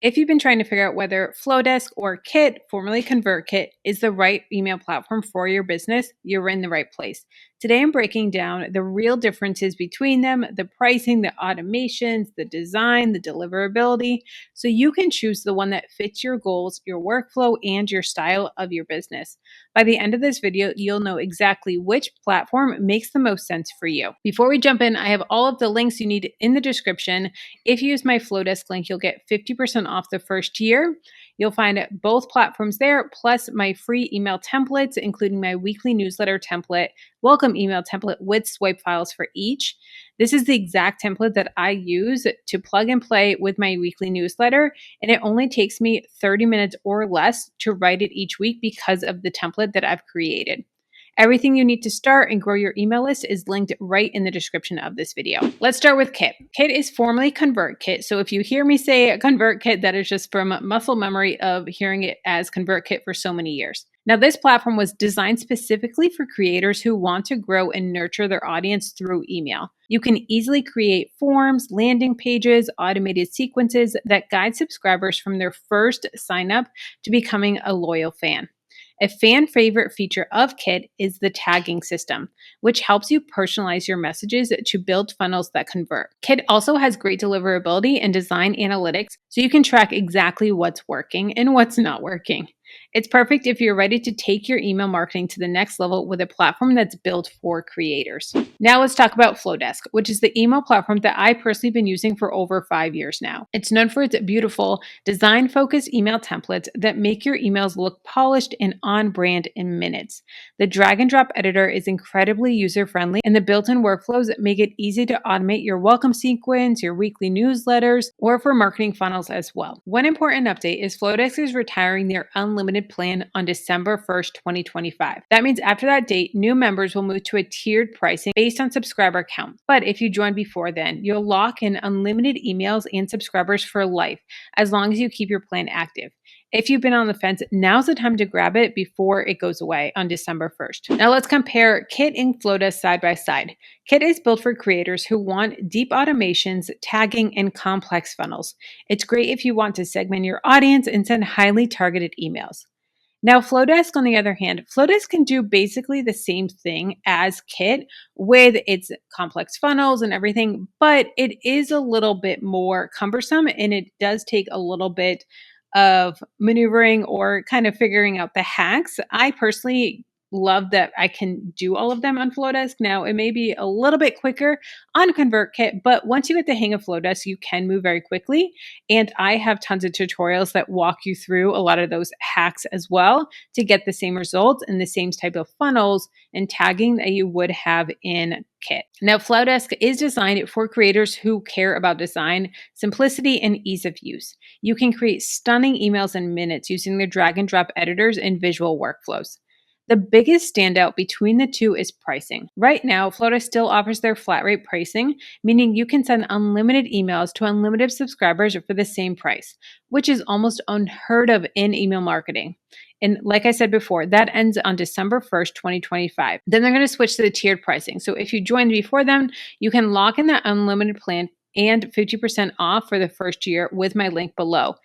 If you've been trying to figure out whether Flodesk or Kit, formerly ConvertKit, is the right email platform for your business, you're in the right place. Today, I'm breaking down the real differences between them, the pricing, the automations, the design, the deliverability, so you can choose the one that fits your goals, your workflow, and your style of your business. By the end of this video, you'll know exactly which platform makes the most sense for you. Before we jump in, I have all of the links you need in the description. If you use my Flodesk link, you'll get 50% off the first year. You'll find both platforms there, plus my free email templates, including my weekly newsletter template, welcome email template with swipe files for each. This is the exact template that I use to plug and play with my weekly newsletter, and it only takes me 30 minutes or less to write it each week because of the template that I've created. Everything you need to start and grow your email list is linked right in the description of this video. Let's start with Kit. Kit is formerly ConvertKit. So if you hear me say ConvertKit, that is just from muscle memory of hearing it as ConvertKit for so many years. Now, this platform was designed specifically for creators who want to grow and nurture their audience through email. You can easily create forms, landing pages, automated sequences that guide subscribers from their first sign up to becoming a loyal fan. A fan favorite feature of Kit is the tagging system, which helps you personalize your messages to build funnels that convert. Kit also has great deliverability and design analytics, so you can track exactly what's working and what's not working. It's perfect if you're ready to take your email marketing to the next level with a platform that's built for creators. Now let's talk about Flodesk, which is the email platform that I personally been using for over 5 years now. It's known for its beautiful design-focused email templates that make your emails look polished and on brand in minutes. The drag and drop editor is incredibly user-friendly, and the built-in workflows make it easy to automate your welcome sequence, your weekly newsletters, or for marketing funnels as well. One important update is Flodesk is retiring their unlimited plan on December 1st, 2025. That means after that date, new members will move to a tiered pricing based on subscriber count. But if you join before then, you'll lock in unlimited emails and subscribers for life, as long as you keep your plan active. If you've been on the fence, now's the time to grab it before it goes away on December 1st. Now let's compare Kit and Flodesk side by side. Kit is built for creators who want deep automations, tagging, and complex funnels. It's great if you want to segment your audience and send highly targeted emails. Now, Flodesk, on the other hand, Flodesk can do basically the same thing as Kit with its complex funnels and everything, but it is a little bit more cumbersome and it does take a little bit of maneuvering or kind of figuring out the hacks. I personally love that I can do all of them on Flodesk. Now, it may be a little bit quicker on ConvertKit, but once you get the hang of Flodesk, you can move very quickly. And I have tons of tutorials that walk you through a lot of those hacks as well to get the same results and the same type of funnels and tagging that you would have in Kit. Now, Flodesk is designed for creators who care about design, simplicity, and ease of use. You can create stunning emails in minutes using their drag and drop editors and visual workflows. The biggest standout between the two is pricing. Right now, Flodesk still offers their flat rate pricing, meaning you can send unlimited emails to unlimited subscribers for the same price, which is almost unheard of in email marketing. And like I said before, that ends on December 1st, 2025. Then they're going to switch to the tiered pricing. So if you join before them, you can lock in that unlimited plan and 50% off for the first year with my link below.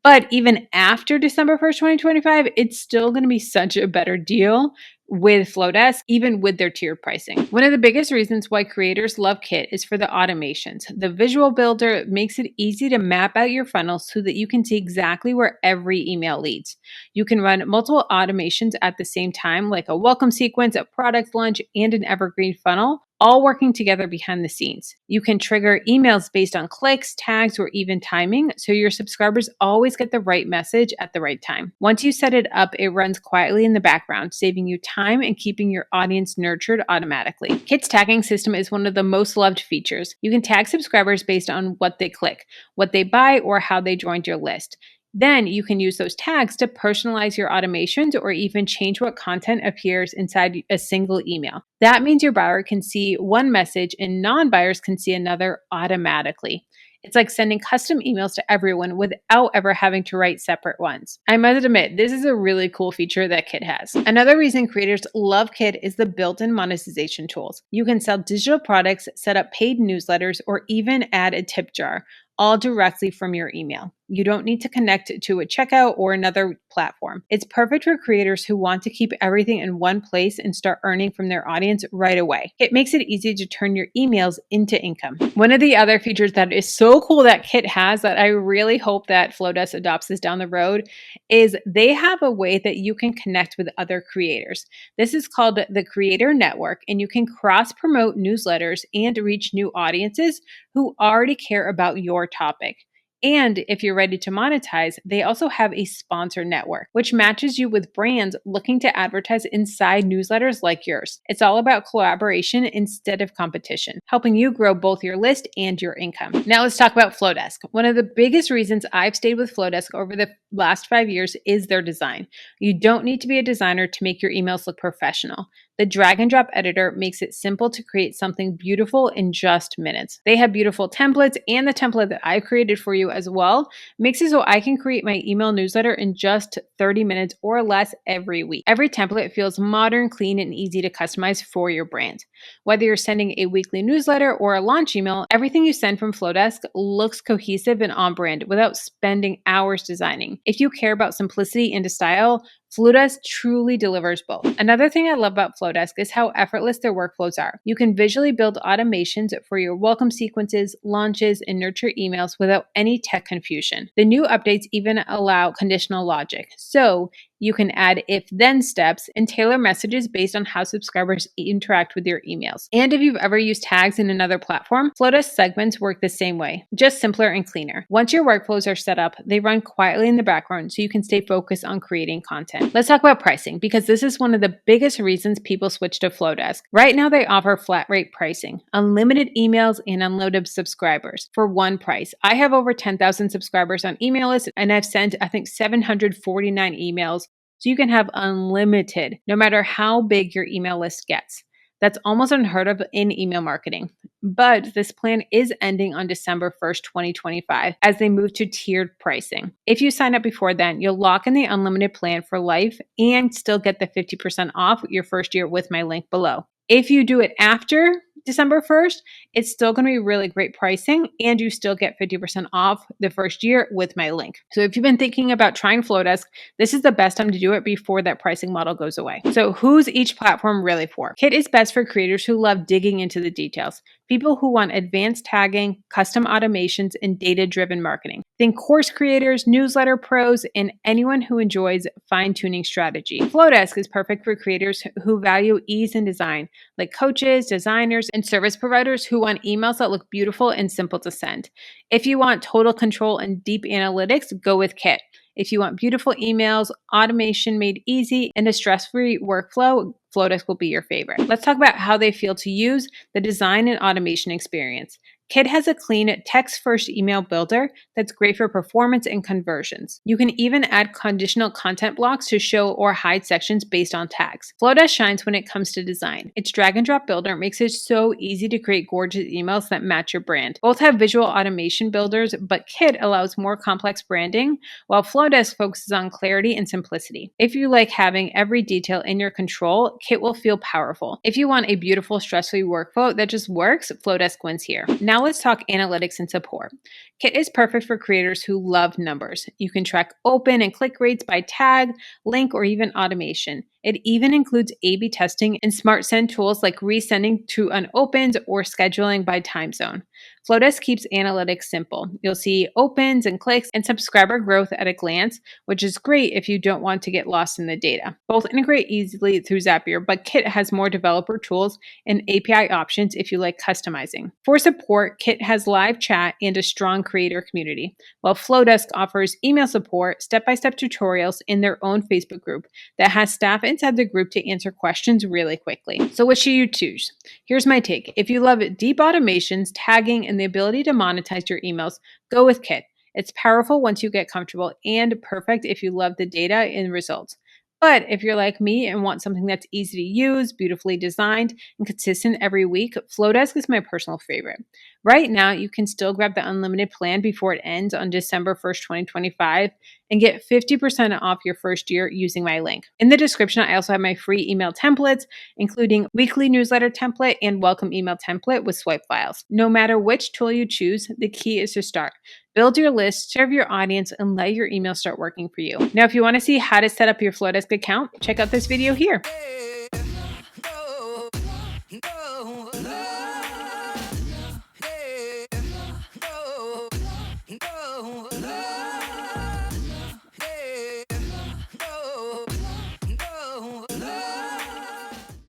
But even after December 1st, 2025, it's still going to be such a better deal with Flodesk, even with their tiered pricing. One of the biggest reasons why creators love Kit is for the automations. The visual builder makes it easy to map out your funnel so that you can see exactly where every email leads. You can run multiple automations at the same time, like a welcome sequence, a product launch, and an evergreen funnel, all working together behind the scenes. You can trigger emails based on clicks, tags, or even timing, so your subscribers always get the right message at the right time. Once you set it up, it runs quietly in the background, saving you time and keeping your audience nurtured automatically. Kit's tagging system is one of the most loved features. You can tag subscribers based on what they click, what they buy, or how they joined your list. Then you can use those tags to personalize your automations or even change what content appears inside a single email. That means your buyer can see one message and non-buyers can see another automatically. It's like sending custom emails to everyone without ever having to write separate ones. I must admit, this is a really cool feature that Kit has. Another reason creators love Kit is the built-in monetization tools. You can sell digital products, set up paid newsletters, or even add a tip jar, all directly from your email. You don't need to connect to a checkout or another platform. It's perfect for creators who want to keep everything in one place and start earning from their audience right away. It makes it easy to turn your emails into income. One of the other features that is so cool that Kit has that I really hope that Flodesk adopts this down the road is they have a way that you can connect with other creators. This is called the Creator Network, and you can cross promote newsletters and reach new audiences who already care about your topic. And if you're ready to monetize, they also have a sponsor network, which matches you with brands looking to advertise inside newsletters like yours. It's all about collaboration instead of competition, helping you grow both your list and your income. Now let's talk about Flodesk. One of the biggest reasons I've stayed with Flodesk over the last 5 years is their design. You don't need to be a designer to make your emails look professional. The drag and drop editor makes it simple to create something beautiful in just minutes. They have beautiful templates, and the template that I created for you as well makes it so I can create my email newsletter in just 30 minutes or less every week. Every template feels modern, clean, and easy to customize for your brand. Whether you're sending a weekly newsletter or a launch email, everything you send from Flodesk looks cohesive and on brand without spending hours designing. If you care about simplicity and style, Flodesk truly delivers both. Another thing I love about Flodesk is how effortless their workflows are. You can visually build automations for your welcome sequences, launches, and nurture emails without any tech confusion. The new updates even allow conditional logic, so you can add if-then steps and tailor messages based on how subscribers interact with your emails. And if you've ever used tags in another platform, Flodesk segments work the same way, just simpler and cleaner. Once your workflows are set up, they run quietly in the background so you can stay focused on creating content. Let's talk about pricing, because this is one of the biggest reasons people switch to Flodesk. Right now, they offer flat rate pricing, unlimited emails, and unlimited subscribers for one price. I have over 10,000 subscribers on email list, and I've sent, I think, 749 emails. So you can have unlimited, no matter how big your email list gets. That's almost unheard of in email marketing. But this plan is ending on December 1st, 2025, as they move to tiered pricing. If you sign up before then, you'll lock in the unlimited plan for life and still get the 50% off your first year with my link below. If you do it after December 1st, it's still going to be really great pricing, and you still get 50% off the first year with my link. So if you've been thinking about trying Flodesk, this is the best time to do it before that pricing model goes away. So who's each platform really for? Kit is best for creators who love digging into the details, people who want advanced tagging, custom automations, and data-driven marketing. Think course creators, newsletter pros, and anyone who enjoys fine-tuning strategy. Flodesk is perfect for creators who value ease and design, like coaches, designers, and service providers who want emails that look beautiful and simple to send. If you want total control and deep analytics, go with Kit. If you want beautiful emails, automation made easy, and a stress-free workflow, Flodesk will be your favorite. Let's talk about how they feel to use, the design and automation experience. Kit has a clean text-first email builder that's great for performance and conversions. You can even add conditional content blocks to show or hide sections based on tags. Flodesk shines when it comes to design. Its drag-and-drop builder makes it so easy to create gorgeous emails that match your brand. Both have visual automation builders, but Kit allows more complex branding, while Flodesk focuses on clarity and simplicity. If you like having every detail in your control, Kit will feel powerful. If you want a beautiful, stress-free workflow that just works, Flodesk wins here. Now let's talk analytics and support. Kit is perfect for creators who love numbers. You can track open and click rates by tag, link, or even automation. It even includes A/B testing and smart send tools like resending to unopens or scheduling by time zone. Flodesk keeps analytics simple. You'll see opens and clicks and subscriber growth at a glance, which is great if you don't want to get lost in the data. Both integrate easily through Zapier, but Kit has more developer tools and API options if you like customizing. For support, Kit has live chat and a strong creator community, while Flodesk offers email support, step-by-step tutorials in their own Facebook group that has staff inside the group to answer questions really quickly. So what should you choose? Here's my take. If you love deep automations, tagging, and the ability to monetize your emails, go with Kit. It's powerful once you get comfortable and perfect if you love the data and results. But if you're like me and want something that's easy to use, beautifully designed, and consistent every week, Flodesk is my personal favorite. Right now, you can still grab the unlimited plan before it ends on December 1st, 2025. and get 50% off your first year using my link. In the description, I also have my free email templates, including weekly newsletter template and welcome email template with swipe files. No matter which tool you choose, the key is to start. Build your list, serve your audience, and let your email start working for you. Now, if you want to see how to set up your Flodesk account, check out this video here.